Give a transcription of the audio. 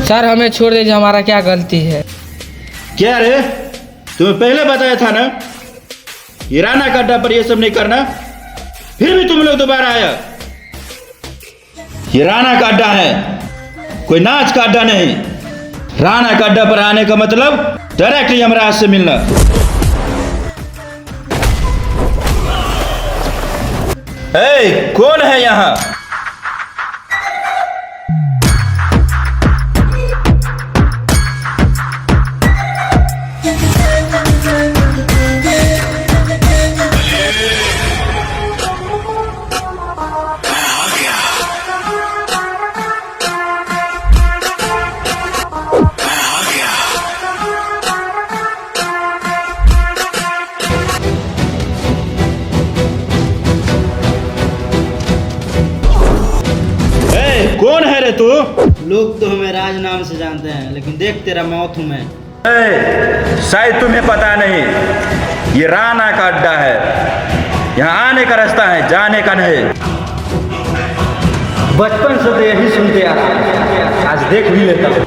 Sir हमें छोड़ दीजिए, हमारा क्या गलती है। क्या रे, तुम्हें पहले बताया था ना ये राना का अड्डा पर ये सब नहीं करना, फिर भी तुम लोग दोबारा आया। ये राना का अड्डा है, कोई नाच का अड्डा नहीं। राना का अड्डा पर आने का मतलब डायरेक्ट यमराज से मिलना। कौन है यहाँ? कौन है रे तू? लोग तो हमें राज नाम से जानते हैं, लेकिन देख तेरा मौत हूं मैं। शायद तुम्हें पता नहीं, ये राना का अड्डा है। यहाँ आने का रास्ता है, जाने का नहीं। बचपन से तो यही सुनते आ रहा हूं, आज देख भी लेता हूं।